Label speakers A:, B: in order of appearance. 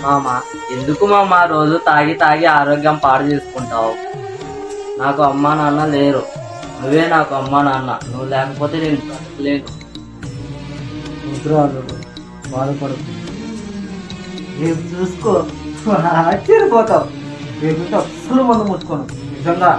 A: మామ, ఎందుకు మామ రోజు తాగి తాగి ఆరోగ్యం పాడు చేసుకుంటావు? నాకు అమ్మా నాన్న లేరు, నువ్వే నాకు అమ్మా నాన్న. నువ్వు లేకపోతే నేను బ్రతకలేను.
B: ముద్రాలు బాధపడుతుంది. రేపు చూసుకో, ఆశ్చర్యపోతావు. రేపు అస్సలు మందు ముట్టుకోను నిజంగా.